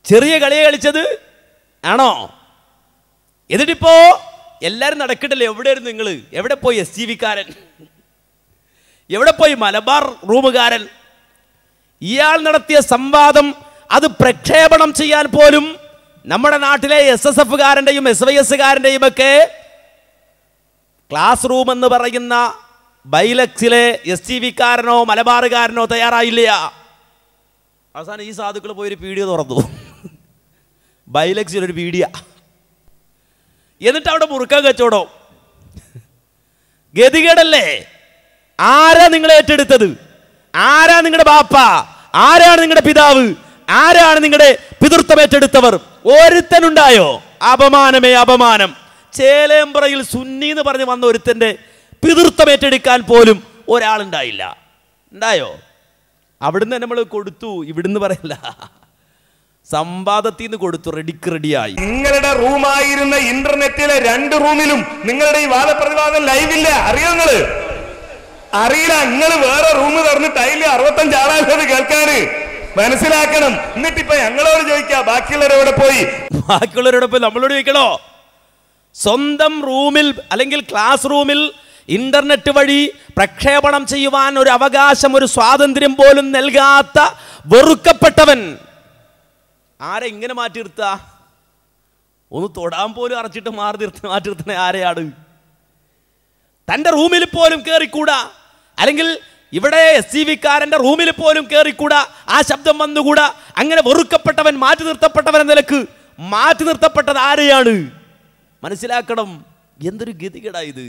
ചെറിയ കളിയെ കളിച്ചത് ആണോ? എന്നിട്ടിപ്പോ എല്ലാരും നടക്കട്ടല്ലേ? എവിടെയായിരുന്നു നിങ്ങൾ? എവിടെ പോയി SGV-കാരൻ? എവിടെ പോയി മലബാർ റൂമുകാരൻ? ഇയാൾ നടത്തിയ സംവാദം അത് പ്രക്ഷേപണം ചെയ്യാൻ പോലും നമ്മുടെ നാട്ടിലെ SSF-കാരൻ്റെയും SYS-കാരൻ്റെയും ഒക്കെ ക്ലാസ് റൂം എന്ന് പറയുന്ന ബൈലക്സിലെ SGV-കാരനോ മലബാറുകാരനോ തയ്യാറായില്ല. അവസാനം ഈ സാധുക്കൾ പോയൊരു പീഡിയ തുറന്നു, ബൈലക്സിലൊരു പീഡിയ. എന്നിട്ട് അവിടെ മുറുക്കാൻ കച്ചവടം. ഗതികേടല്ലേ? ആരാ നിങ്ങളെ ഏറ്റെടുത്തത്? ആരാ നിങ്ങളുടെ ബാപ്പ? ആരാണ് നിങ്ങളുടെ പിതാവ്? ആരാണ് നിങ്ങളുടെ പിതൃത്വം ഏറ്റെടുത്തവർ? ഒരുത്തനുണ്ടായോ? അപമാനമേ അപമാനം. ചേലേമ്പ്രയിൽ സുന്നി എന്ന് പറഞ്ഞ് വന്ന ഒരുത്തൻ്റെ പിതൃത്വം ഏറ്റെടുക്കാൻ പോലും ഒരാളുണ്ടായില്ല. ഉണ്ടായോ? അവിടുന്ന് നമ്മൾ കൊടുത്തു, ഇവിടുന്ന് പറയല്ല, സംവാദത്തിൽ നിന്ന് കൊടുത്തു, റെഡിയായി. നിങ്ങളുടെ റൂമായിരുന്ന ഇന്റർനെറ്റിലെ 2 റൂമിലും നിങ്ങളുടെ ഈ വാദപ്രതിവാദം ലൈവില്ല. അറിയോ? നിങ്ങള് അറിയില്ല. നിങ്ങൾ വേറെ റൂം തുറന്നിട്ട് അതിൽ 65 ആളാണത് കേൾക്കാന്. മനസ്സിലാക്കണം. എന്നിട്ടിപ്പോ ഞങ്ങളോട് ചോദിക്കാം, ബാക്കിയുള്ളവരോടെ പോയി നമ്മളോട് ചോദിക്കണോ? സ്വന്തം റൂമിൽ അല്ലെങ്കിൽ ക്ലാസ് റൂമിൽ ഇന്റർനെറ്റ് വഴി പ്രക്ഷേപണം ചെയ്യുവാൻ ഒരു അവകാശം, ഒരു സ്വാതന്ത്ര്യം പോലും നൽകാത്ത വെറുക്കപ്പെട്ടവൻ ആരെ ഇങ്ങനെ മാറ്റി നിർത്തുക? ഒന്ന് തൊടാൻ പോലും അറച്ചിട്ട് മാറ്റി നിർത്തുന്ന ആരെയാണ്? തൻ്റെ റൂമിൽ പോലും കയറിക്കൂടാ, അല്ലെങ്കിൽ ഇവിടെ SGV-കാരൻ്റെ റൂമിൽ പോലും കയറിക്കൂടാ, ആ ശബ്ദം വന്നുകൂടാ. അങ്ങനെ വെറുക്കപ്പെട്ടവൻ, മാറ്റി നിർത്തപ്പെട്ടവൻ എന്ന നിലക്ക് മാറ്റി നിർത്തപ്പെട്ടത് ആരെയാണ്? മനസ്സിലാക്കണം. എന്തൊരു ഗതികേടാ ഇത്.